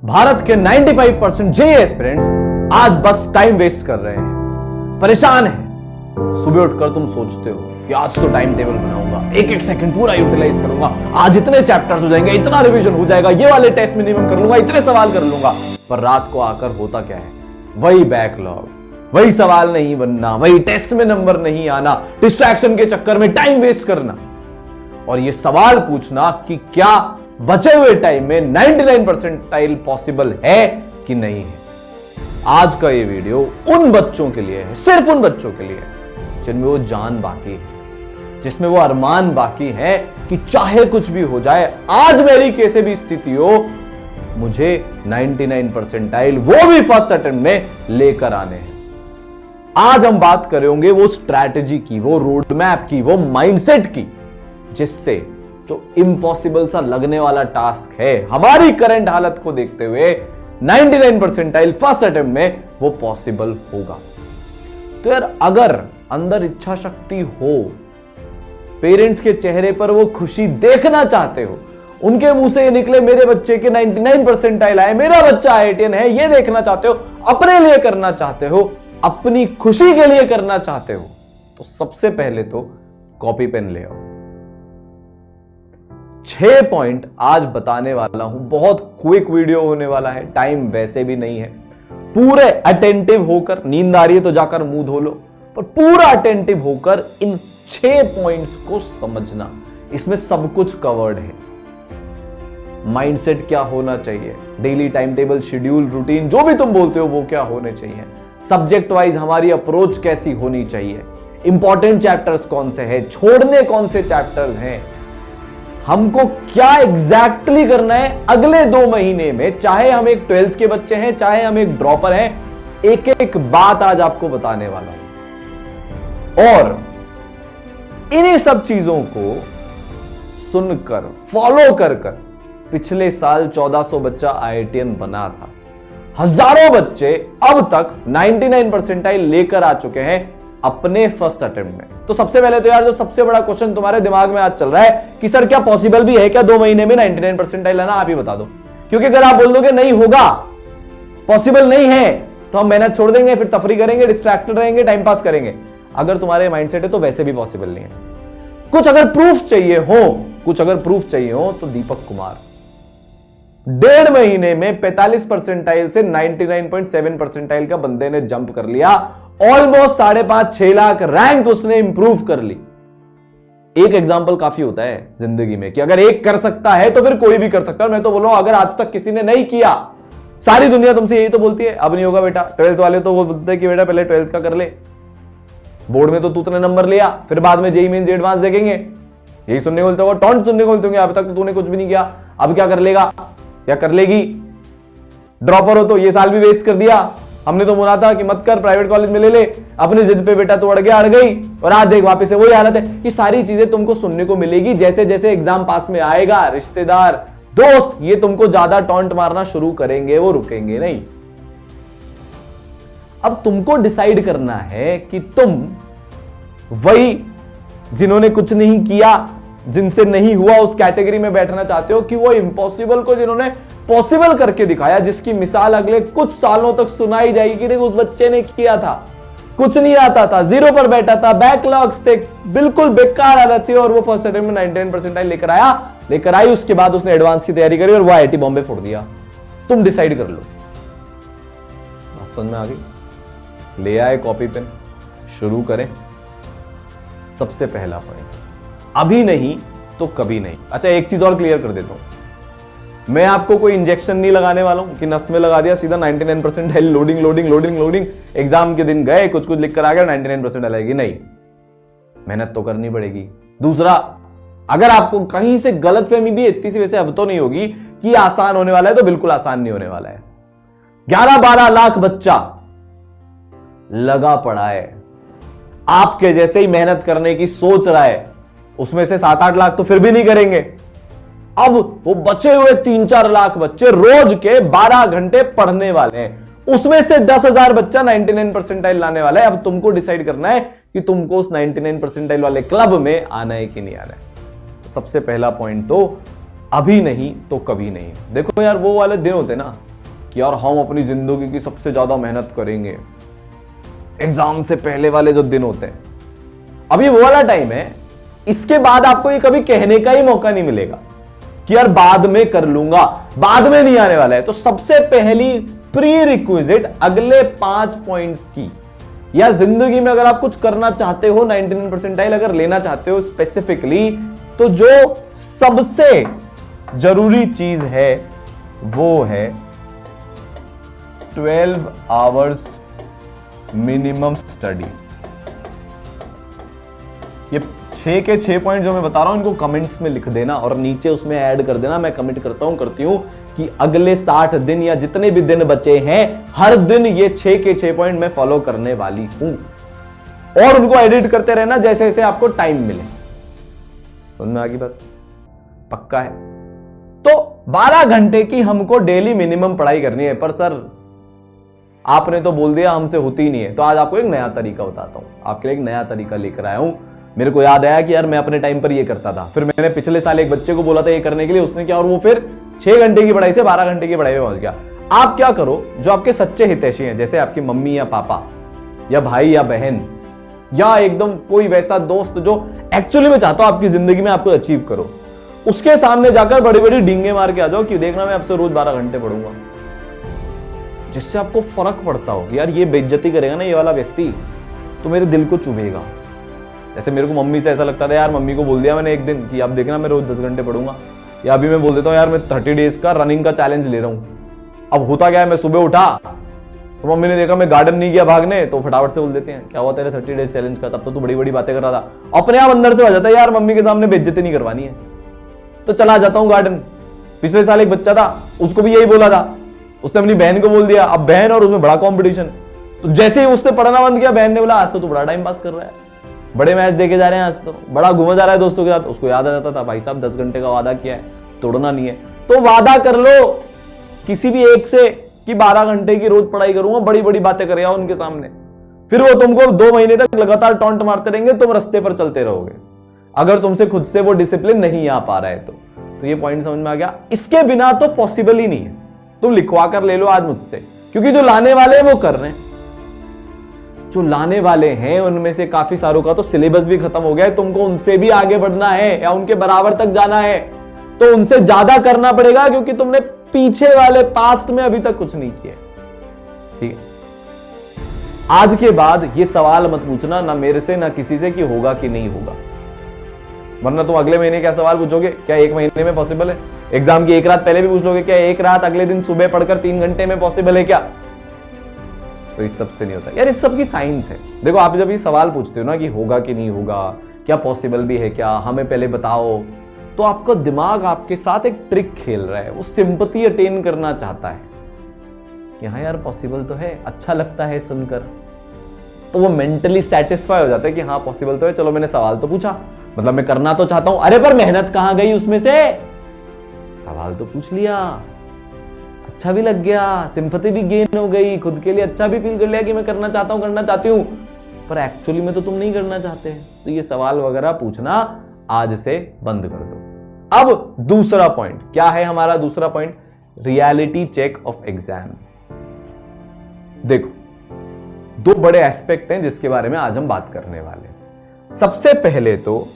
भारत के 95% JEE aspirants आज बस टाइम वेस्ट कर रहे हैं, परेशान हैं। सुबह उठकर तुम सोचते हो कि आज तो टाइम टेबल बनाऊंगा, एक एक सेकंड पूरा यूटिलाइज करूंगा, आज इतने चैप्टर्स हो जाएंगे, इतना रिवीजन हो जाएगा, ये वाले टेस्ट मिनिमम कर लूंगा, इतने सवाल कर लूंगा। पर रात को आकर होता क्या है? वही बैकलॉग, वही सवाल नहीं बनना, वही टेस्ट में नंबर नहीं आना, डिस्ट्रैक्शन के चक्कर में टाइम वेस्ट करना और ये सवाल पूछना कि क्या बचे हुए टाइम में 99 परसेंटाइल पॉसिबल है कि नहीं है। आज का ये वीडियो उन बच्चों के लिए है, सिर्फ उन बच्चों के लिए जिनमें वो जान बाकी है, जिसमें वो अरमान बाकी है कि चाहे कुछ भी हो जाए, आज मेरी कैसे भी स्थिति हो, मुझे 99 परसेंटाइल वो भी फर्स्ट अटेम्प्ट में लेकर आने हैं। आज हम बात करेंगे वो स्ट्रैटेजी की, वो रोड मैप की, वो माइंडसेट की, जिससे जो इम्पॉसिबल सा लगने वाला टास्क है हमारी करंट हालत को देखते हुए 99 परसेंटाइल फर्स्ट अटेम्प्ट में वो पॉसिबल होगा। तो यार अगर अंदर इच्छा शक्ति हो, पेरेंट्स के चेहरे पर वो खुशी देखना चाहते हो, उनके मुंह से ये निकले मेरे बच्चे के 99 परसेंटाइल आए, मेरा बच्चा IITian है, ये देखना चाहते हो, अपने लिए करना चाहते हो, अपनी खुशी के लिए करना चाहते हो, तो सबसे पहले तो कॉपी पेन ले आओ। 6 पॉइंट आज बताने वाला हूं, बहुत क्विक वीडियो होने वाला है, टाइम वैसे भी नहीं है। पूरे अटेंटिव होकर, नींद आ रही है तो जाकर मुंह धो लो, पर पूरा अटेंटिव होकर इन 6 पॉइंट्स को समझना, इसमें सब कुछ कवर्ड है। माइंडसेट क्या होना चाहिए, daily time table, schedule, routine, जो भी तुम बोलते हो वो क्या होने चाहिए, सब्जेक्ट वाइज हमारी अप्रोच कैसी होनी चाहिए, इंपॉर्टेंट चैप्टर्स कौन से हैं, छोड़ने कौन से चैप्टर्स हैं, हमको क्या एग्जैक्टली करना है अगले 2 महीने में, चाहे हम एक 12th के बच्चे हैं, चाहे हम एक ड्रॉपर हैं, एक एक बात आज आपको बताने वाला हूं। और इन्हीं सब चीजों को सुनकर, फॉलो कर पिछले साल 1400 बच्चा IITian बना था। हजारों बच्चे अब तक 99 परसेंटाइल लेकर आ चुके हैं अपने फर्स्ट अटेम्प्ट में। तो सबसे पहले तो यार जो सबसे बड़ा क्वेश्चन तुम्हारे दिमाग में आज चल रहा है कि सर क्या पॉसिबल भी है क्या 2 महीने में 99 परसेंटाइल लाना, आप ही बता दो। क्योंकि अगर आप बोल दोगे नहीं होगा, पॉसिबल नहीं है, तो हम मेहनत छोड़ देंगे, फिर तफरी करेंगे, डिस्ट्रैक्टेड रहेंगे, टाइम पास करेंगे। अगर तुम्हारे माइंडसेट है तो वैसे भी पॉसिबल नहीं है। कुछ अगर प्रूफ चाहिए हो तो दीपक कुमार 1.5 महीने में 45 परसेंटाइल से 99.7 परसेंटाइल का बंदे ने जंप कर लिया। ऑलमोस्ट 5.5-6 लाख रैंक उसने इंप्रूव कर ली। एक एग्जांपल काफी होता है जिंदगी में कि अगर एक कर सकता है तो फिर कोई भी कर सकता है। मैं तो बोल रहा हूं अगर आज तक किसी ने नहीं किया, सारी दुनिया तुमसे यही तो बोलती है अब नहीं होगा बेटा। 12th वाले तो वो बोलते हैं कि बेटा पहले 12th का कर ले, बोर्ड में तो तू उतने नंबर लिया, फिर बाद में जेईई मेंस एडवांस देखेंगे, यही सुनने को बोलते हो, टॉन्ट सुनने को बोलते होंगे, अब तक तो तूने कुछ भी नहीं किया, अब क्या कर लेगा या कर लेगी, ड्रॉपर हो तो ये साल भी वेस्ट कर दिया, हमने तो बोला था कि मत कर, प्राइवेट कॉलेज में ले ले, अपनी जिद पे बेटा तो अड़ गया, अड़ गई, और आज देख वापस से वही हालत है। ये सारी चीजें तुमको सुनने को मिलेगी जैसे जैसे एग्जाम पास में आएगा। रिश्तेदार, दोस्त, ये तुमको ज्यादा टॉन्ट मारना शुरू करेंगे, वो रुकेंगे नहीं। अब तुमको डिसाइड करना है कि तुम वही जिन्होंने कुछ नहीं किया, जिनसे नहीं हुआ, उस कैटेगरी में बैठना चाहते हो कि वो इम्पॉसिबल को जिन्होंने पॉसिबल करके दिखाया, जिसकी मिसाल अगले कुछ सालों तक सुनाई जाएगी कि देखो उस बच्चे ने किया था, कुछ नहीं आता था, 0 पर बैठा था, बैकलॉग्स थे, बिल्कुल बेकार हालत थी, और वो फर्स्ट अटेम्प्ट में 99 परसेंटाइल लेकर आई। उसके बाद उसने एडवांस की तैयारी करी और वो IIT बॉम्बे फोड़ दिया। तुम डिसाइड कर लो। समझ में आ गई? ले आए कॉपी पेन, शुरू करें। सबसे पहला पॉइंट, अभी नहीं तो कभी नहीं। अच्छा एक चीज और क्लियर कर देता हूं, मैं आपको कोई इंजेक्शन नहीं लगाने वाला हूं कि नस में लगा दिया सीधा 99 परसेंटाइल, लोडिंग, एग्जाम के दिन गए, कुछ लिख कर आ गया, 99 परसेंटाइल आएगी, नहीं, मेहनत तो करनी पड़ेगी। दूसरा, अगर आपको कहीं से गलतफहमी भी इतनी सी वैसे अब तो नहीं होगी कि आसान होने वाला है, तो बिल्कुल आसान नहीं होने वाला है। 11-12 लाख बच्चा लगा पड़ा है, आपके जैसे ही मेहनत करने की सोच रहा है, उसमें से 7-8 लाख तो फिर भी नहीं करेंगे। अब वो बचे हुए 3-4 लाख बच्चे रोज के 12 घंटे पढ़ने वाले हैं, उसमें से 10,000 बच्चा 99 परसेंटाइल लाने वाला है। अब तुमको डिसाइड करना है कि तुमको उस 99 परसेंटाइल वाले क्लब में आना है कि नहीं आना है। तो सबसे पहला पॉइंट तो अभी नहीं तो कभी नहीं। देखो यार वो वाले दिन होते ना कि यार हम अपनी जिंदगी की सबसे ज्यादा मेहनत करेंगे, एग्जाम से पहले वाले जो दिन होते हैं, अभी वो वाला टाइम है। इसके बाद आपको ये कभी कहने का ही मौका नहीं मिलेगा कि यार बाद में कर लूंगा, बाद में नहीं आने वाला है। तो सबसे पहली प्री रिक्विजिट अगले 5 पॉइंट्स की, या जिंदगी में अगर आप कुछ करना चाहते हो, 99 परसेंटाइल अगर लेना चाहते हो स्पेसिफिकली, तो जो सबसे जरूरी चीज है वो है 12 आवर्स मिनिमम स्टडी। ये 6 के 6 पॉइंट जो मैं बता रहा हूं इनको कमेंट्स में लिख देना और नीचे उसमें ऐड कर देना। मैं कमिट करती हूं कि अगले 60 दिन या जितने भी दिन बचे हैं, हर दिन ये 6 के 6 पॉइंट मैं फॉलो करने वाली हूं, और उनको एडिट करते रहना जैसे जैसे आपको टाइम मिले। समझ में आ गई बात? पक्का है? तो 12 घंटे की हमको डेली मिनिमम पढ़ाई करनी है। पर सर आपने तो बोल दिया हमसे होती ही नहीं है, तो आज आपको एक नया तरीका बताता हूं। आपके लिए एक नया तरीका लेकर आया हूं। मेरे को याद आया कि यार मैं अपने टाइम पर ये करता था, फिर मैंने पिछले साल एक बच्चे को बोला था ये करने के लिए, उसने क्या, और वो फिर 6 घंटे की पढ़ाई से 12 घंटे की पढ़ाई में पहुंच गया। आप क्या करो, जो आपके सच्चे हितैषी हैं, जैसे आपकी मम्मी या पापा या भाई या बहन या एकदम कोई वैसा दोस्त जो एक्चुअली में चाहता हो आपकी जिंदगी में आपको अचीव करो, उसके सामने जाकर बड़ी बड़ी डींगे मार के आ जाओ कि देखना मैं आपसे रोज 12 घंटे पढ़ूंगा, जिससे आपको फर्क पड़ता हो कि यार ये बेइज्जती करेगा ना ये वाला व्यक्ति, तो मेरे दिल को चुभेगा। जैसे मेरे को मम्मी से ऐसा लगता था, यार मम्मी को बोल दिया मैंने एक दिन कि अब देखना मैं रोज 10 घंटे पढ़ूंगा, या अभी मैं बोल देता हूँ यार मैं 30 डेज का रनिंग का चैलेंज ले रहा हूं। अब होता क्या है, मैं सुबह उठा तो मम्मी ने देखा मैं गार्डन नहीं गया भागने, तो फटाफट से बोल देते हैं क्या हुआ तेरे 30 डेज चैलेंज का, तब तो तू बड़ी बड़ी बातें कर रहा था। अपने आप अंदर से हो जाता है यार मम्मी के सामने बेइज्जती नहीं करवानी है, तो चला जाता हूं गार्डन। पिछले साल एक बच्चा था, उसको भी यही बोला था, उसने अपनी बहन को बोल दिया, अब बहन और उसमें बड़ा कंपटीशन, तो जैसे ही उसने पढ़ना बंद किया, बहन ने बोला आज तो तू बड़ा टाइम पास कर रहा है, बड़े मैच देखे जा रहे हैं, आज तो बड़ा घूमा जा रहा है दोस्तों के साथ। उसको याद आ जाता था भाई साहब 10 घंटे का वादा किया है, तोड़ना नहीं है। तो वादा कर लो किसी भी एक से कि 12 घंटे की रोज पढ़ाई करूंगा, बड़ी बड़ी बातें करेगा उनके सामने, फिर वो तुमको 2 महीने तक लगातार टॉन्ट मारते रहेंगे, तुम रास्ते पर चलते रहोगे, अगर तुमसे खुद से वो डिसिप्लिन नहीं आ पा रहा है तो ये पॉइंट समझ में आ गया। इसके बिना तो पॉसिबल ही नहीं है। तुम लिखवा कर ले लो आज मुझसे, क्योंकि जो लाने वाले हैं वो कर रहे हैं, जो लाने वाले हैं उनमें से काफी सारों का तो सिलेबस भी खत्म हो गया है। तुमको उनसे भी आगे बढ़ना है या उनके बराबर तक जाना है तो उनसे ज्यादा करना पड़ेगा, क्योंकि तुमने पीछे वाले पास्ट में अभी तक कुछ नहीं किया। ठीक है, आज के बाद ये सवाल मत पूछना ना मेरे से ना किसी से कि होगा कि नहीं होगा, वरना तुम अगले महीने क्या सवाल पूछोगे, क्या 1 महीने में पॉसिबल है? एग्जाम की एक रात पहले भी पूछ लोगे, क्या एक रात अगले दिन सुबह पढ़कर 3 घंटे में पॉसिबल है क्या? तो इस सब से नहीं होता यार, इस सब की साइंस है। देखो आप जब ये सवाल पूछते हो ना कि होगा कि नहीं होगा, क्या पॉसिबल भी है क्या, हमें पहले बताओ, तो आपका दिमाग आपके साथ एक ट्रिक खेल रहा है, वो सिंपैथी अटेन करना चाहता है कि हाँ यार पॉसिबल तो है, अच्छा लगता है सुनकर, तो वो मेंटली सेटिस्फाई हो जाता है कि हाँ पॉसिबल तो है, चलो मैंने सवाल तो पूछा, मतलब मैं करना तो चाहता हूं, अरे पर मेहनत कहां गई उसमें से, सवाल तो पूछ लिया, अच्छा भी लग गया, सिंपैथी भी गेन हो गई, खुद के लिए अच्छा भी फील कर लिया कि मैं करना चाहता हूं, करना चाहती हूं, पर एक्चुअली में तो तुम नहीं करना चाहते। तो ये सवाल वगैरह पूछना आज से बंद कर दो। अब दूसरा पॉइंट क्या है हमारा? दूसरा point reality check of exam. देखो 2 बड़े एस्पेक्ट हैं जिसके बारे में आज हम बात करने वाले हैं। सबसे पहले तो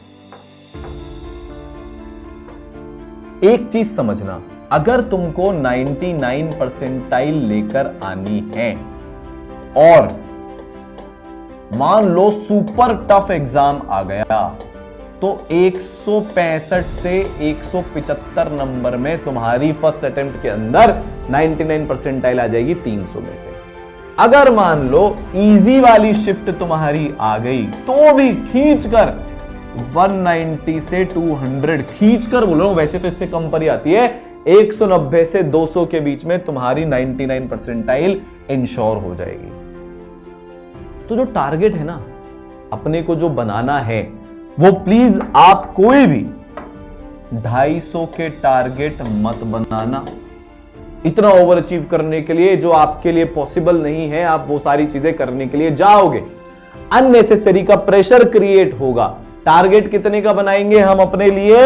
एक चीज समझना, अगर तुमको 99 परसेंटाइल लेकर आनी है और मान लो सुपर टफ एग्जाम आ गया, तो 165 से 175 नंबर में तुम्हारी फर्स्ट अटेम्प्ट के अंदर 99 परसेंटाइल आ जाएगी 300 में से। अगर मान लो इजी वाली शिफ्ट तुम्हारी आ गई तो भी खींचकर 190 से 200 खींचकर बोल रहा हूं, वैसे तो इससे कम पर ही आती है, 190 से 200 के बीच में तुम्हारी 99 परसेंटाइल इंश्योर हो जाएगी। तो जो टारगेट है ना अपने को जो बनाना है, वो प्लीज आप कोई भी 250 के टारगेट मत बनाना। इतना ओवर अचीव करने के लिए जो आपके लिए पॉसिबल नहीं है, आप वो सारी चीजें करने के लिए जाओगे, अननेसेसरी का प्रेशर क्रिएट होगा। टारगेट कितने का बनाएंगे हम अपने लिए?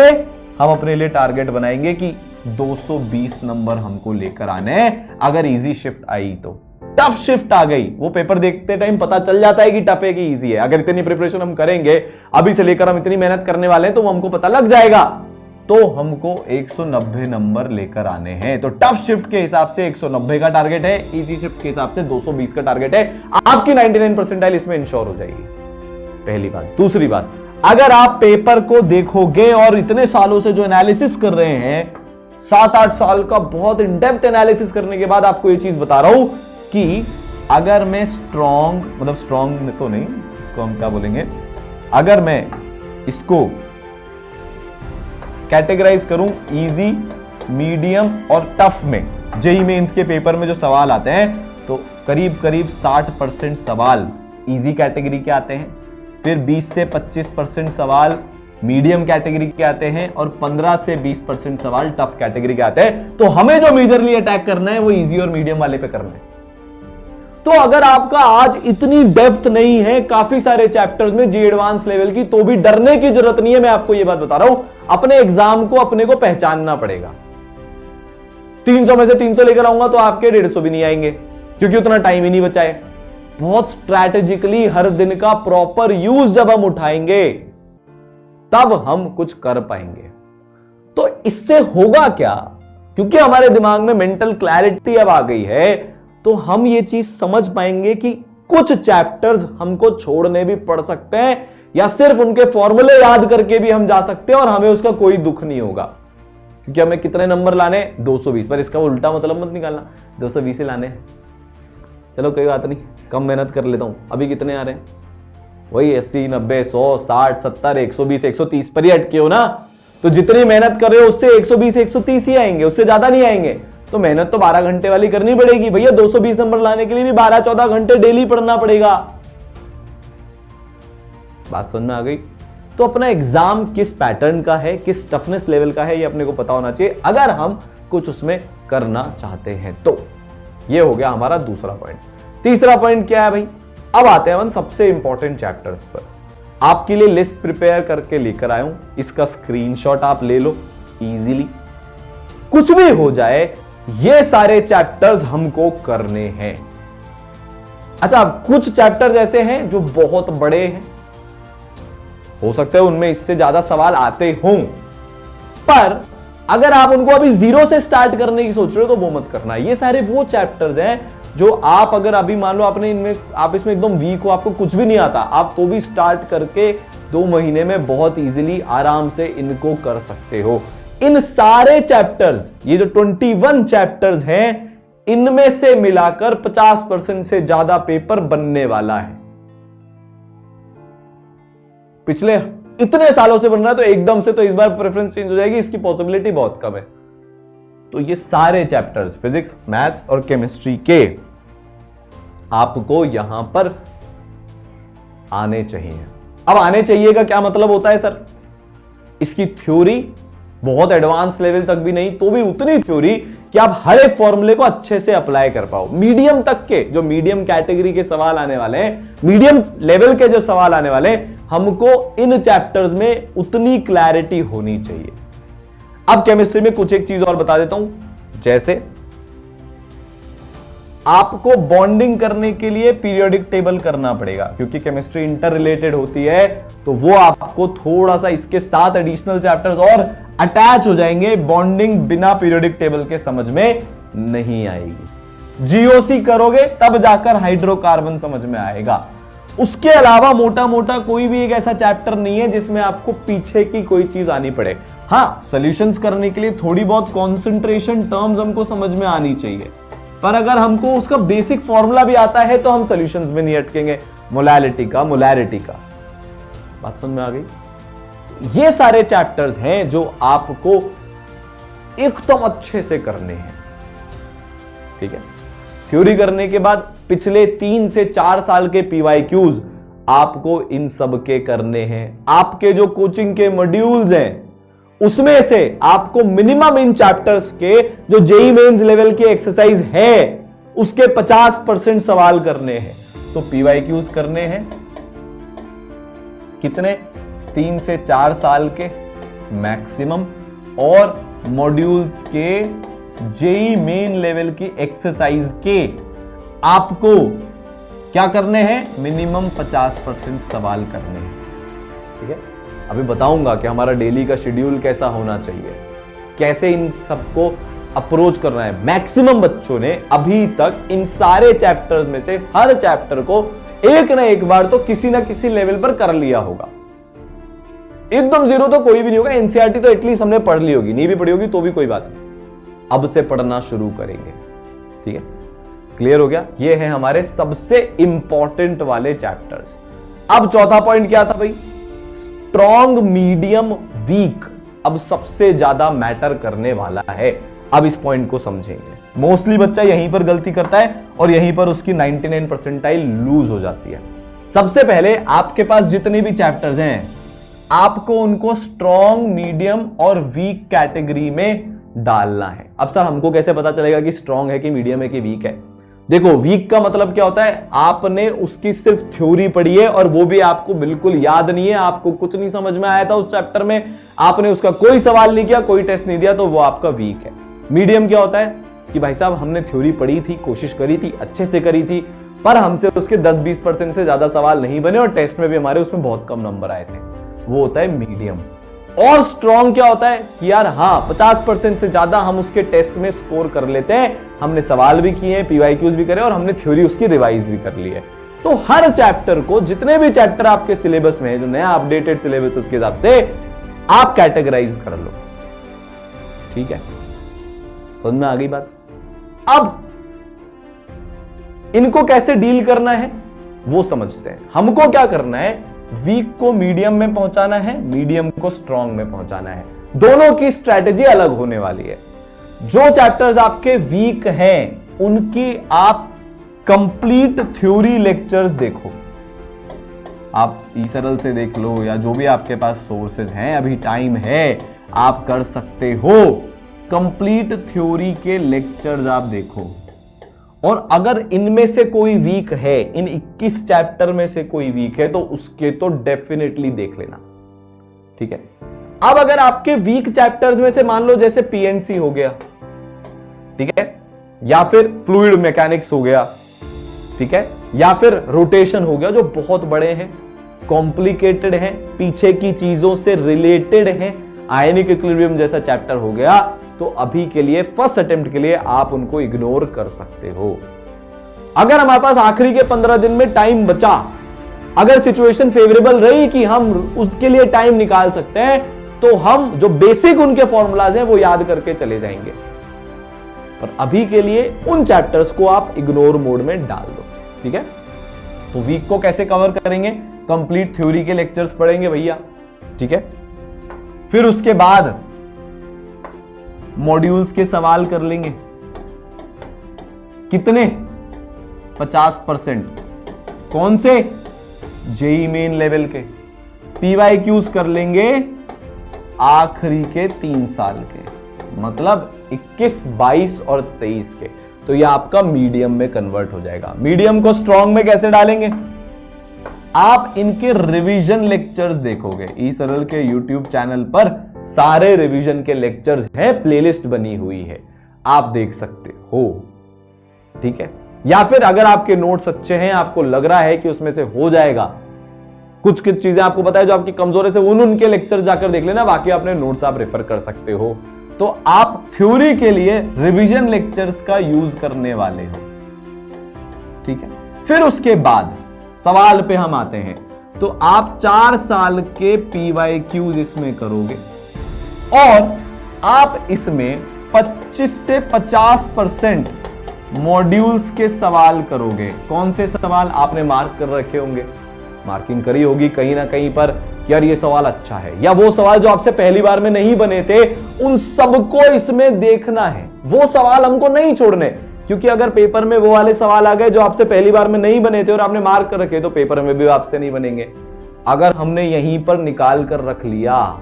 हम अपने लिए टारगेट बनाएंगे कि 220 नंबर हमको लेकर आने हैं अगर इजी शिफ्ट आई तो। टफ शिफ्ट आ गई, वो पेपर देखते टाइम पता चल जाता है कि टफ है कि इजी है। अगर इतनी प्रिपरेशन हम करेंगे अभी से लेकर, हम इतनी मेहनत करने वाले हैं, तो हमको पता लग जाएगा। तो हमको 190 नंबर लेकर आने हैं। तो टफ शिफ्ट के हिसाब से 190 का टारगेट है, इजी शिफ्ट के हिसाब से 220 का टारगेट है। आपकी 99 परसेंटाइल इसमें इंश्योर हो जाएगी, पहली बात। दूसरी बात, अगर आप पेपर को देखोगे और इतने सालों से जो एनालिसिस कर रहे हैं, 7-8 साल का बहुत इन डेप्थ एनालिसिस करने के बाद आपको यह चीज बता रहा हूं कि अगर मैं स्ट्रॉन्ग, मतलब स्ट्रॉन्ग तो नहीं, इसको हम क्या बोलेंगे, अगर मैं इसको कैटेगराइज करूं इजी, मीडियम और टफ में, जेईई मेंस के पेपर में जो सवाल आते हैं, तो करीब करीब 60% सवाल इजी कैटेगरी के आते हैं, फिर 20 से 25% सवाल मीडियम कैटेगरी के आते हैं और 15 से 20% सवाल टफ कैटेगरी के आते हैं। तो हमें जो मेजरली अटैक करना है वो इजी और मीडियम वाले पे करना है। तो अगर आपका आज इतनी डेप्थ नहीं है काफी सारे चैप्टर्स में जी एडवांस लेवल की, तो भी डरने की जरूरत नहीं है। मैं आपको यह बात बता रहा हूं, अपने एग्जाम को अपने को पहचानना पड़ेगा। 300 में से 300 लेकर आऊंगा तो आपके 150 भी नहीं आएंगे, क्योंकि उतना टाइम ही नहीं बचा है। बहुत स्ट्रैटेजिकली हर दिन का प्रॉपर यूज जब हम उठाएंगे तब हम कुछ कर पाएंगे। तो इससे होगा क्या, क्योंकि हमारे दिमाग में मेंटल क्लैरिटी अब आ गई है, तो हम ये चीज समझ पाएंगे कि कुछ चैप्टर्स हमको छोड़ने भी पड़ सकते हैं, या सिर्फ उनके फॉर्मूले याद करके भी हम जा सकते हैं और हमें उसका कोई दुख नहीं होगा। क्योंकि हमें कितने नंबर लाने, 220, पर इसका उल्टा मतलब मत निकालना, 220 ही लाने। चलो कोई बात नहीं, कम मेहनत कर लेता हूं। अभी कितने आ रहे हैं, वही 80, 90, 100, 60, 70, 120, 130 पर ही अटके हो ना। तो जितनी मेहनत कर रहे हो उससे 120, 130 ही आएंगे, उससे ज्यादा नहीं आएंगे। तो मेहनत तो 12 घंटे वाली करनी पड़ेगी भैया। 220 नंबर लाने के लिए भी 12-14 घंटे डेली पढ़ना पड़ेगा। बात समझ में आ गई? तो अपना एग्जाम किस पैटर्न का है, किस टफनेस लेवल का है, ये अपने को पता होना चाहिए अगर हम कुछ उसमें करना चाहते हैं। तो ये हो गया हमारा दूसरा पॉइंट। तीसरा पॉइंट क्या है भाई, अब आते हैं हम सबसे इंपॉर्टेंट चैप्टर्स पर। आपके लिए लिस्ट प्रिपेयर करके लेकर आया हूं, इसका स्क्रीनशॉट आप ले लो इजीली। कुछ भी हो जाए ये सारे चैप्टर्स हमको करने हैं। अच्छा, कुछ चैप्टर्स ऐसे हैं जो बहुत बड़े हैं, हो सकता है उनमें इससे ज्यादा सवाल आते हों, पर अगर आप उनको अभी जीरो से स्टार्ट करने की सोच रहे हो तो वो मत करना। ये सारे वो चैप्टर्स हैं जो आप अगर अभी मान लो आपने इनमें, आप इसमें एकदम वीक हो, आपको कुछ भी नहीं आता, आप तो भी स्टार्ट करके 2 महीने में बहुत इजीली आराम से इनको कर सकते हो। इन सारे चैप्टर्स, ये जो 21 चैप्टर्स हैं, इनमें से मिलाकर 50% से ज्यादा पेपर बनने वाला है। पिछले इतने सालों से बन रहा है, तो एकदम से तो इस बार प्रेफरेंस चेंज हो जाएगी, इसकी पॉसिबिलिटी बहुत कम है। तो ये सारे चैप्टर्स फिजिक्स, मैथ्स और केमिस्ट्री के आपको यहां पर आने चाहिए। अब आने चाहिए का क्या मतलब होता है सर? इसकी थ्योरी बहुत एडवांस लेवल तक भी नहीं, तो भी उतनी थ्योरी कि आप हर एक फॉर्मूले को अच्छे से अप्लाई कर पाओ। मीडियम तक के, जो मीडियम कैटेगरी के सवाल आने वाले हैं, मीडियम लेवल के जो सवाल आने वाले हैं, हमको इन चैप्टर्स में उतनी क्लैरिटी होनी चाहिए। अब केमिस्ट्री में कुछ एक चीज और बता देता हूं, जैसे आपको बॉन्डिंग करने के लिए पीरियोडिक टेबल करना पड़ेगा, क्योंकि केमिस्ट्री इंटर रिलेटेड होती है, तो वो आपको थोड़ा सा इसके साथ एडिशनल चैप्टर्स और अटैच हो जाएंगे। बॉन्डिंग बिना पीरियोडिक टेबल के समझ में नहीं आएगी। जीओसी करोगे तब जाकर हाइड्रोकार्बन समझ में आएगा। उसके अलावा मोटा मोटा कोई भी एक ऐसा चैप्टर नहीं है जिसमें आपको पीछे की कोई चीज आनी पड़े। हाँ, सॉल्यूशंस करने के लिए थोड़ी बहुत कॉन्सेंट्रेशन टर्म्स हमको समझ में आनी चाहिए, पर अगर हमको उसका बेसिक फॉर्मूला भी आता है तो हम सॉल्यूशंस में नहीं अटकेंगे। मोलैलिटी का, मोलैरिटी का, बात समझ में आ गई? ये सारे चैप्टर्स हैं जो आपको एकदम अच्छे से करने हैं, ठीक है? थ्योरी करने के बाद पिछले 3 से 4 साल के पीवाईक्यूज आपको इन सब के करने हैं। आपके जो कोचिंग के मॉड्यूल्स हैं उसमें से आपको मिनिमम इन चैप्टर्स के जो जेईई मेंस लेवल के एक्सरसाइज है उसके 50% सवाल करने हैं। तो पीवाईक्यूज करने हैं कितने? 3 से 4 साल के मैक्सिमम, और मॉड्यूल्स के जेई मेन लेवल की एक्सरसाइज के आपको क्या करने हैं, मिनिमम 50% सवाल करने हैं। ठीक है, अभी बताऊंगा कि हमारा डेली का शेड्यूल कैसा होना चाहिए, कैसे इन सबको अप्रोच करना है। मैक्सिमम बच्चों ने अभी तक इन सारे चैप्टर्स में से हर चैप्टर को एक ना एक बार तो किसी ना किसी लेवल पर कर लिया होगा। एकदम जीरो तो कोई भी नहीं होगा। एनसीईआरटी तो एटलीस्ट हमने पढ़ ली होगी, नहीं भी पढ़ी होगी तो भी कोई बात नहीं, अब से पढ़ना शुरू करेंगे। ठीक है, क्लियर हो गया। ये है हमारे सबसे इंपॉर्टेंट वाले चैप्टर्स। अब चौथा पॉइंट क्या था भाई, स्ट्रॉन्ग, मीडियम, वीक अब सबसे ज्यादा मैटर करने वाला है। अब इस पॉइंट को समझेंगे। मोस्टली बच्चा यहीं पर गलती करता है और यहीं पर उसकी 99 परसेंटाइल लूज हो जाती है। सबसे पहले आपके पास जितने भी चैप्टर्स हैं आपको उनको स्ट्रॉन्ग, मीडियम और वीक कैटेगरी में डालना है। अब सर हमको कैसे पता चलेगा कि स्ट्रॉन्ग है कि मीडियम है कि वीक है? देखो, वीक का मतलब क्या होता है, आपने उसकी सिर्फ थ्योरी पढ़ी है और वो भी आपको बिल्कुल याद नहीं है, आपको कुछ नहीं समझ में आया था उस चैप्टर में, आपने उसका कोई सवाल नहीं किया, कोई टेस्ट नहीं दिया, तो वो आपका वीक है। मीडियम क्या होता है कि भाई साहब हमने थ्योरी पढ़ी थी, कोशिश करी थी, अच्छे से करी थी, पर हमसे उसके 10-20% से ज्यादा सवाल नहीं बने और टेस्ट में भी हमारे उसमें बहुत कम नंबर आए थे, वो होता है मीडियम। और स्ट्रॉन्ग क्या होता है कि यार हाँ 50% से ज्यादा हम उसके टेस्ट में स्कोर कर लेते हैं, हमने सवाल भी किए हैं, पीवाईक्यूज भी करे और हमने थ्योरी उसकी रिवाइज भी कर ली है। तो हर चैप्टर को, जितने भी चैप्टर आपके सिलेबस में है, जो नया अपडेटेड सिलेबस उसके हिसाब से आप कैटेगराइज कर लो। ठीक है, समझ में आ गई बात? अब इनको कैसे डील करना है वो समझते हैं। हमको क्या करना है, वीक को मीडियम में पहुंचाना है, मीडियम को स्ट्रॉन्ग में पहुंचाना है। दोनों की स्ट्रेटेजी अलग होने वाली है। जो चैप्टर्स आपके वीक हैं उनकी आप कंप्लीट थ्योरी लेक्चर्स देखो, आप ई-सरल से देख लो या जो भी आपके पास सोर्सेज हैं, अभी टाइम है, आप कर सकते हो। कंप्लीट थ्योरी के लेक्चर्स आप देखो, और अगर इनमें से कोई वीक है, इन 21 चैप्टर में से कोई वीक है, तो उसके तो डेफिनेटली देख लेना। ठीक है, अब अगर आपके वीक चैप्टर्स में से मान लो जैसे पीएनसी हो गया, ठीक है, या फिर फ्लूइड मैकेनिक्स हो गया, ठीक है, या फिर रोटेशन हो गया, जो बहुत बड़े हैं, कॉम्प्लिकेटेड हैं, पीछे की चीजों से रिलेटेड हैं, आयनिक इक्विलिब्रियम जैसा चैप्टर हो गया, तो अभी के लिए फर्स्ट अटेम्प्ट के लिए आप उनको इग्नोर कर सकते हो। अगर हमारे पास आखिरी के 15 दिन में टाइम बचा, अगर सिचुएशन फेवरेबल रही कि हम उसके लिए टाइम निकाल सकते हैं, तो हम जो बेसिक उनके फॉर्मूलाज हैं वो याद करके चले जाएंगे। पर अभी के लिए उन चैप्टर्स को आप इग्नोर मोड में डाल दो। ठीक है, तो वीक को कैसे कवर करेंगे, कंप्लीट थ्योरी के लेक्चर्स पढ़ेंगे भैया। ठीक है, फिर उसके बाद मॉड्यूल्स के सवाल कर लेंगे। कितने? 50%। कौन से? जेई मेन लेवल के। पीवाईक्यूज कर लेंगे आखिरी के 3 साल के, मतलब 21, 22 और 23 के। तो यह आपका मीडियम में कन्वर्ट हो जाएगा। मीडियम को स्ट्रॉन्ग में कैसे डालेंगे? आप इनके रिवीजन लेक्चर्स देखोगे, ई-सरल के यूट्यूब चैनल पर सारे रिवीजन के लेक्चर्स हैं, प्लेलिस्ट बनी हुई है, आप देख सकते हो। ठीक है, या फिर अगर आपके नोट्स अच्छे हैं, आपको लग रहा है कि उसमें से हो जाएगा, कुछ कुछ चीजें आपको पता है जो आपकी कमजोर है, से उनके लेक्चर जाकर देख लेना, बाकी अपने नोट्स आप रेफर कर सकते हो। तो आप थ्योरी के लिए रिवीजन लेक्चर्स का यूज करने वाले हो। ठीक है, फिर उसके बाद सवाल पे हम आते हैं। तो आप 4 साल के पीवाईक्यूज इसमें करोगे और आप इसमें 25 से 50% मॉड्यूल्स के सवाल करोगे। कौन से सवाल? आपने मार्क कर रखे होंगे, मार्किंग करी होगी कहीं ना कहीं पर, यार ये सवाल अच्छा है, या वो सवाल जो आपसे पहली बार में नहीं बने थे, उन सबको इसमें देखना है। वो सवाल हमको नहीं छोड़ने, क्योंकि अगर पेपर में वो वाले सवाल आ गए जो आपसे पहली बार में नहीं बने थे और आपने मार्क कर रखे, तो पेपर में भी आपसे नहीं बनेंगे। अगर हमने यहीं पर निकाल कर रख लिया,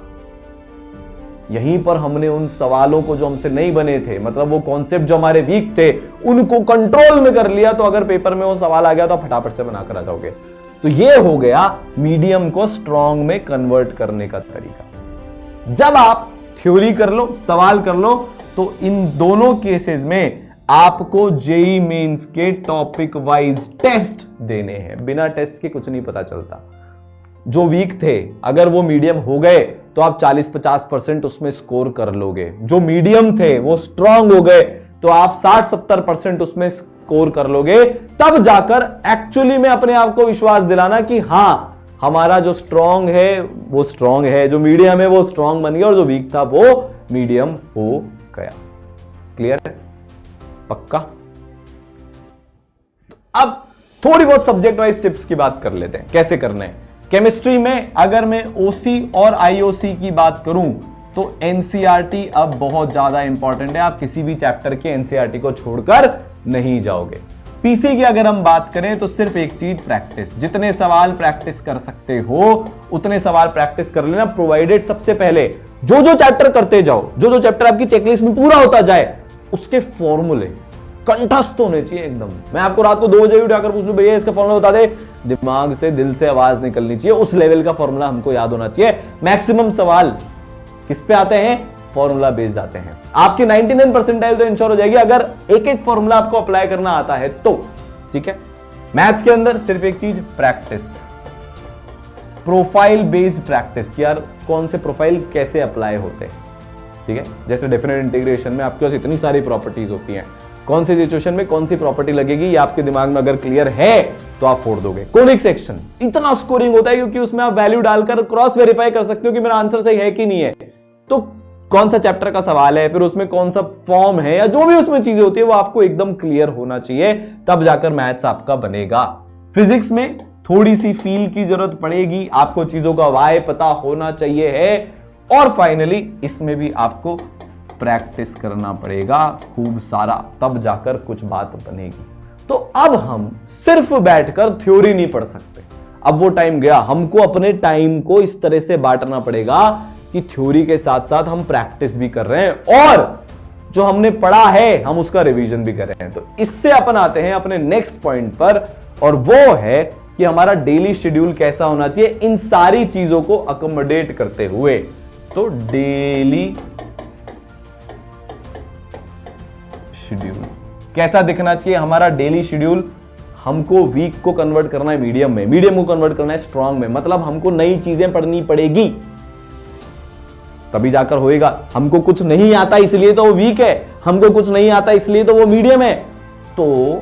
यहीं पर हमने उन सवालों को जो हमसे नहीं बने थे, मतलब वो कॉन्सेप्ट जो हमारे वीक थे, उनको कंट्रोल में कर लिया, तो अगर पेपर में वो सवाल आ गया तो आप फटाफट से बनाकर आ जाओगे। तो ये हो गया मीडियम को स्ट्रॉन्ग में कन्वर्ट करने का तरीका। जब आप थ्योरी कर लो, सवाल कर लो, तो इन दोनों केसेस में आपको जेई मेंस के टॉपिक वाइज टेस्ट देने हैं। बिना टेस्ट के कुछ नहीं पता चलता। जो वीक थे अगर वो मीडियम हो गए तो आप 40-50% उसमें स्कोर कर लोगे। जो मीडियम थे वो स्ट्रांग हो गए तो आप 60-70% उसमें स्कोर कर लोगे। तब जाकर एक्चुअली में अपने आप को विश्वास दिलाना कि हां, हमारा जो स्ट्रांग है वो स्ट्रांग है, जो मीडियम है वो स्ट्रांग बन गया, और जो वीक था वो मीडियम हो गया। क्लियर है? पक्का? अब थोड़ी बहुत सब्जेक्ट वाइज टिप्स की बात कर लेते हैं, कैसे करने हैं। केमिस्ट्री में अगर मैं ओसी और आईओसी की बात करूं तो एनसीईआरटी अब बहुत ज्यादा इंपॉर्टेंट है। आप किसी भी चैप्टर के एनसीईआरटी को छोड़कर नहीं जाओगे। पीसी की अगर हम बात करें तो सिर्फ एक चीज, प्रैक्टिस। जितने सवाल प्रैक्टिस कर सकते हो उतने सवाल प्रैक्टिस कर लेना, प्रोवाइडेड सबसे पहले जो जो चैप्टर करते जाओ, जो जो चैप्टर आपकी चेकलिस्ट में पूरा होता जाए, उसके फॉर्मूले कंठस्थ होने चाहिए एकदम। मैं आपको रात को 2 बजे उठाकर पूछ लूं भैया इसका फॉर्मूला बता दे, दिमाग से दिल से आवाज निकलनी चाहिए, उस लेवल का फॉर्मूला हमको याद होना चाहिए। मैक्सिमम सवाल किस पे आते हैं? फॉर्मूला बेस्ड आते हैं। आपकी 99 परसेंटाइल तो इंश्योर हो जाएगी अगर एक एक फॉर्मूला आपको अप्लाई करना आता है तो। ठीक है? मैथ्स के अंदर सिर्फ एक चीज, प्रैक्टिस, प्रोफाइल बेस्ड प्रैक्टिस कि यार कौन से प्रोफाइल कैसे अप्लाई होते हैं। ठीक है? जैसे डेफिनेट इंटीग्रेशन में आपके पास इतनी सारी प्रॉपर्टीज होती हैं, कौन सी सिचुएशन में कौन सी प्रॉपर्टी लगेगी ये आपके दिमाग में अगर क्लियर है तो आप फोड़ दोगे। कोनिक सेक्शन इतना स्कोरिंग होता है क्योंकि उसमें आप वैल्यू डालकर क्रॉस वेरीफाई कर सकते हो कि मेरा आंसर सही है कि नहीं है। तो कौन सा चैप्टर का सवाल है, फिर उसमें कौन सा फॉर्म है, या जो भी उसमें चीजें होती है वो आपको एकदम क्लियर होना चाहिए, तब जाकर मैथ्स आपका बनेगा। फिजिक्स में थोड़ी सी फील की जरूरत पड़ेगी, आपको चीजों का वाय पता होना चाहिए है, और फाइनली इसमें भी आपको प्रैक्टिस करना पड़ेगा खूब सारा, तब जाकर कुछ बात बनेगी। तो अब हम सिर्फ बैठकर थ्योरी नहीं पढ़ सकते। अब वो टाइम गया, हमको अपने टाइम को इस तरह से बांटना पड़ेगा कि थ्योरी के साथ साथ हम प्रैक्टिस भी कर रहे हैं और जो हमने पढ़ा है हम उसका रिवीजन भी कर रहे हैं। तो इससे अपन आते हैं अपने नेक्स्ट पॉइंट पर, और वो है कि हमारा डेली शेड्यूल कैसा होना चाहिए इन सारी चीजों को अकोमोडेट करते हुए। तो डेली शेड्यूल कैसा दिखना चाहिए हमारा डेली शेड्यूल? हमको वीक को कन्वर्ट करना है मीडियम में, मीडियम को कन्वर्ट करना है स्ट्रांग में। मतलब हमको नई चीजें पढ़नी पड़ेगी तभी जाकर होएगा। हमको कुछ नहीं आता इसलिए तो वो वीक है, हमको कुछ नहीं आता इसलिए तो वो मीडियम है। तो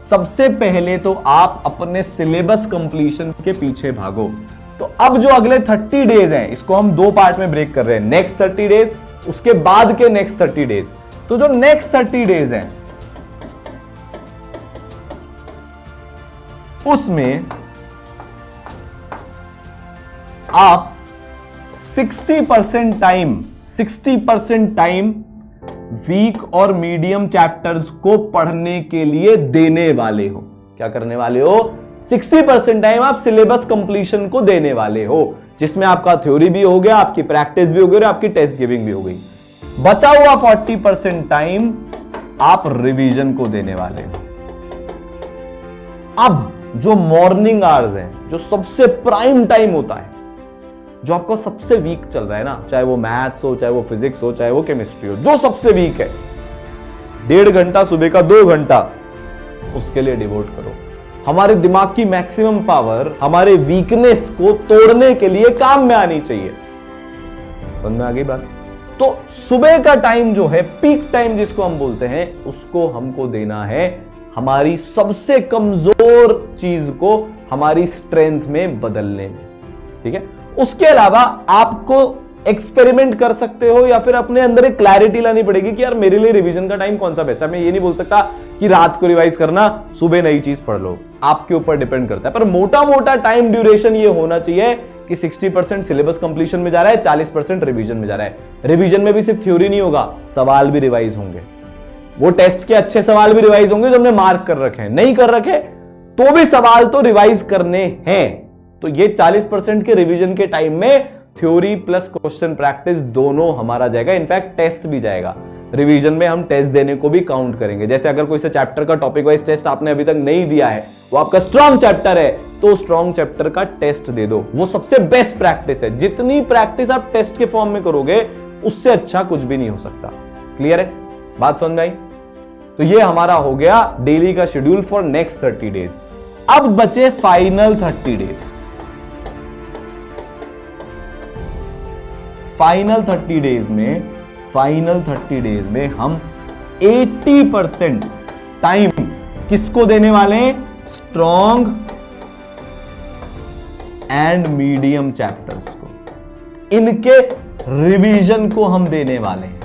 सबसे पहले तो आप अपने सिलेबस कंप्लीशन के पीछे भागो। तो अब जो अगले 30 डेज हैं इसको हम 2 पार्ट में ब्रेक कर रहे हैं, नेक्स्ट 30 डेज उसके बाद के नेक्स्ट 30 डेज। तो जो नेक्स्ट 30 डेज हैं उसमें आप 60% टाइम वीक और मीडियम चैप्टर्स को पढ़ने के लिए देने वाले हो। क्या करने वाले हो? 60% टाइम आप सिलेबस कंप्लीशन को देने वाले हो, जिसमें आपका थ्योरी भी हो गया, आपकी प्रैक्टिस भी हो गई और आपकी टेस्ट गिविंग भी हो गई। बचा हुआ 40% टाइम आप रिवीजन को देने वाले हो। अब जो मॉर्निंग आवर्स हैं, जो सबसे प्राइम टाइम होता है, जो आपका सबसे वीक चल रहा है ना, चाहे वो मैथ्स हो, चाहे वो फिजिक्स हो, चाहे वो केमिस्ट्री हो, जो सबसे वीक है, 1.5 घंटा सुबह का 2 घंटा उसके लिए डिवोट करो। हमारे दिमाग की मैक्सिमम पावर हमारे वीकनेस को तोड़ने के लिए काम में आनी चाहिए। समझ में आ गई बात? तो सुबह का टाइम जो है, पीक टाइम जिसको हम बोलते हैं, उसको हमको देना है हमारी सबसे कमजोर चीज को हमारी स्ट्रेंथ में बदलने में। ठीक है? उसके अलावा आपको एक्सपेरिमेंट कर सकते हो या फिर अपने अंदर एक क्लैरिटी लानी पड़ेगी कि यार मेरे लिए रिवीजन का टाइम कौन सा बेस्ट है। मैं ये नहीं बोल सकता कि रात को रिवाइज करना, सुबह नई चीज पढ़ लो, आपके ऊपर डिपेंड करता है। पर मोटा मोटा टाइम ड्यूरेशन ये होना चाहिए कि 60% सिलेबस कंप्लीशन में जा रहा है, 40% रिवीजन में जा रहा है। रिवीजन में भी सिर्फ थ्योरी नहीं होगा, सवाल भी रिवाइज होंगे। वो टेस्ट के अच्छे सवाल भी रिवाइज होंगे जो हमने मार्क कर रखे हैं, नहीं कर रखे तो भी सवाल तो रिवाइज करने हैं। तो ये 40% के रिवीजन के टाइम में थ्योरी प्लस क्वेश्चन प्रैक्टिस दोनों हमारा जाएगा। इनफैक्ट टेस्ट भी जाएगा। रिवीजन में हम टेस्ट देने को भी काउंट करेंगे। जैसे अगर कोई से चैप्टर का टॉपिक वाइज टेस्ट आपने अभी तक नहीं दिया है, वो आपका स्ट्रॉन्ग चैप्टर है, तो स्ट्रॉन्ग चैप्टर का टेस्ट दे दो। वो सबसे बेस्ट प्रैक्टिस है। जितनी प्रैक्टिस आप टेस्ट के फॉर्म में करोगे उससे अच्छा कुछ भी नहीं हो सकता। क्लियर है? बात समझ में आई? तो ये हमारा हो गया डेली का शेड्यूल फॉर नेक्स्ट 30 डेज। अब बचे फाइनल 30 डेज। फाइनल 30 डेज में हम 80% टाइम किसको देने वाले हैं? स्ट्रॉन्ग एंड मीडियम चैप्टर्स को, इनके रिवीजन को हम देने वाले हैं।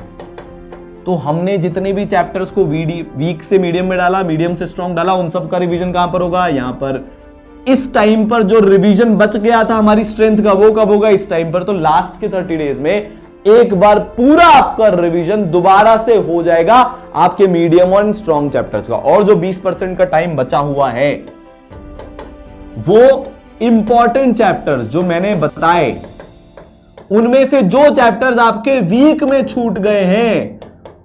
तो हमने जितने भी चैप्टर्स को वीक से मीडियम में डाला, मीडियम से स्ट्रॉन्ग डाला, उन सब का रिवीजन कहां पर होगा? यहां पर। इस टाइम पर जो रिवीजन बच गया था हमारी स्ट्रेंथ का, वो कब होगा? इस टाइम पर। तो लास्ट के 30 डेज में एक बार पूरा आपका रिवीजन दोबारा से हो जाएगा आपके मीडियम और स्ट्रॉन्ग चैप्टर्स का। और जो 20% का टाइम बचा हुआ है, वो इंपॉर्टेंट चैप्टर्स जो मैंने बताए, उनमें से जो चैप्टर्स आपके वीक में छूट गए हैं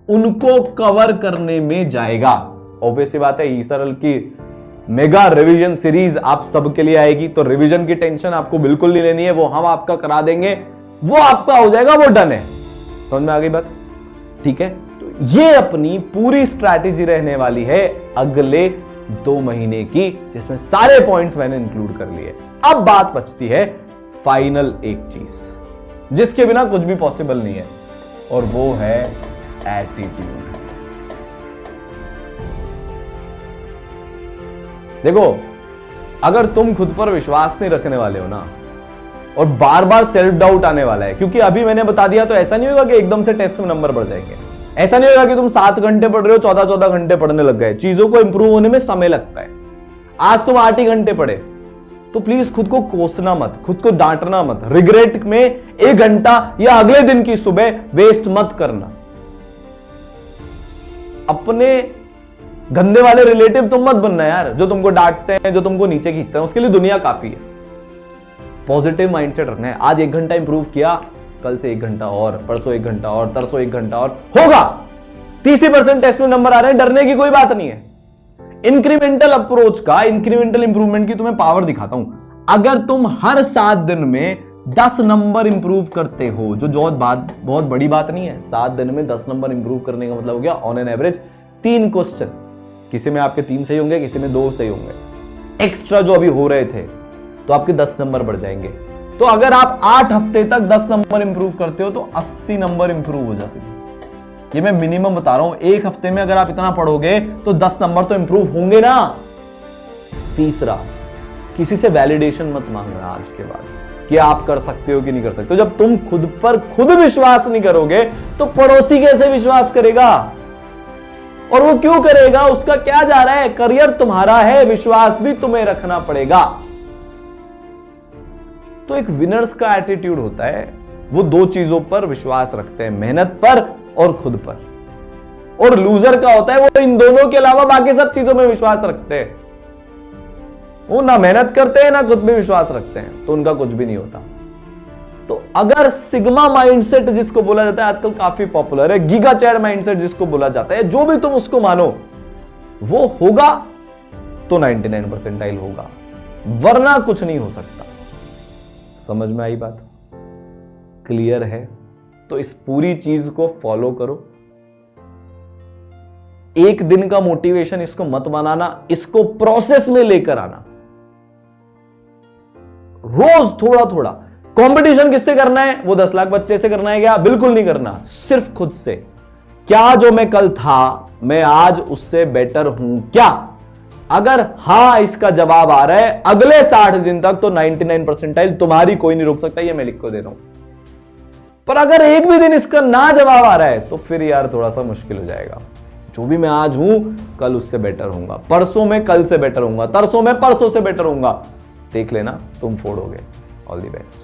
उनको कवर करने में जाएगा। ऑब्वियस सी बात है, ईसरल की मेगा रिवीजन सीरीज आप सबके लिए आएगी, तो रिवीजन की टेंशन आपको बिल्कुल नहीं लेनी है, वो हम आपका करा देंगे, वो आपका हो जाएगा, वो डन है। समझ में आ गई बात? ठीक है, तो ये अपनी पूरी स्ट्रैटेजी रहने वाली है अगले 2 महीने की, जिसमें सारे पॉइंट्स मैंने इंक्लूड कर लिए। अब बात बचती है फाइनल एक चीज, जिसके बिना कुछ भी पॉसिबल नहीं है, और वो है एटीट्यूड। देखो, अगर तुम खुद पर विश्वास नहीं रखने वाले हो ना, और बार बार सेल्फ डाउट आने वाला है, क्योंकि अभी मैंने बता दिया, तो ऐसा नहीं होगा कि एकदम से टेस्ट में नंबर बढ़ जाएंगे। ऐसा नहीं होगा कि तुम 7 घंटे पढ़ रहे हो 14-14 घंटे पढ़ने लग गए। चीजों को इंप्रूव होने में समय लगता है। आज तुम 8 ही घंटे पढ़े, तो प्लीज खुद को कोसना मत, खुद को डांटना मत, रिग्रेट में 1 घंटा या अगले दिन की सुबह वेस्ट मत करना। अपने गंदे वाले रिलेटिव तुम मत बनना यार, जो तुमको डांटते हैं, जो तुमको नीचे खींचते हैं। उसके लिए दुनिया काफी है। पॉजिटिव माइंडसेट रखना है। आज 1 घंटा इंप्रूव किया, कल से 1 घंटा और, परसों 1 घंटा और, तरसों 1 घंटा और, होगा। 30% टेस्ट में नंबर आ रहे हैं, डरने की कोई बात नहीं है। इंक्रीमेंटल अप्रोच का, इंक्रीमेंटल इंप्रूवमेंट की तुम्हें पावर दिखाता हूं। अगर तुम हर 7 दिन में 10 नंबर इंप्रूव करते हो, जो बहुत बड़ी बात नहीं है। 7 दिन में 10 नंबर इंप्रूव करने का मतलब हो गया ऑन एन एवरेज 3 क्वेश्चन। किसी में आपके 3 सही होंगे, किसी में 2 सही होंगे। एक्स्ट्रा जो अभी हो रहे थे, तो आपके 10 नंबर बढ़ जाएंगे। तो अगर आप 8 हफ्ते तक 10 नंबर इंप्रूव करते हो, तो 80 नंबर इंप्रूव हो जाते। ये मैं मिनिमम बता रहा हूं। 1 हफ्ते में अगर आप इतना पढ़ोगे, तो 10 नंबर तो इंप्रूव होंगे ना। तीसरा, किसी से वैलिडेशन मत मांगना आज के बाद कि आप कर सकते हो कि नहीं कर सकते हो। जब तुम खुद पर खुद विश्वास नहीं करोगे, तो पड़ोसी कैसे विश्वास करेगा? और वो क्यों करेगा? उसका क्या जा रहा है? करियर तुम्हारा है, विश्वास भी तुम्हें रखना पड़ेगा। तो एक विनर्स का एटीट्यूड होता है, वो 2 चीजों पर विश्वास रखते हैं, मेहनत पर और खुद पर। और लूजर का होता है, वो इन दोनों के अलावा बाकी सब चीजों में विश्वास रखते हैं। वो ना मेहनत करते हैं, ना खुद में विश्वास रखते हैं, तो उनका कुछ भी नहीं होता। तो अगर सिग्मा माइंडसेट जिसको बोला जाता है, आजकल काफी पॉपुलर है, गीगा चैड माइंडसेट जिसको बोला जाता है, जो भी तुम उसको मानो, वो होगा तो 99 परसेंटाइल होगा, वरना कुछ नहीं हो सकता। समझ में आई बात? क्लियर है? तो इस पूरी चीज को फॉलो करो। एक दिन का मोटिवेशन इसको मत बनाना, इसको प्रोसेस में लेकर आना। रोज थोड़ा थोड़ा। कंपटीशन किससे करना है? वो 10 लाख बच्चे से करना है क्या? बिल्कुल नहीं करना, सिर्फ खुद से। क्या जो मैं कल था, मैं आज उससे बेटर हूं क्या? अगर हां इसका जवाब आ रहा है, अगले 60 दिन तक तो 99 परसेंटाइल तुम्हारी कोई नहीं रोक सकता, ये मैं लिख को दे रहा हूं। पर अगर एक भी दिन इसका ना जवाब आ रहा है, तो फिर यार थोड़ा सा मुश्किल हो जाएगा। जो भी मैं आज हूं, कल उससे बेटर होऊंगा, परसों में कल से बेटर होऊंगा, तरसों में परसों से बेटर होऊंगा। देख लेना, तुम फोड़ोगे। All the best.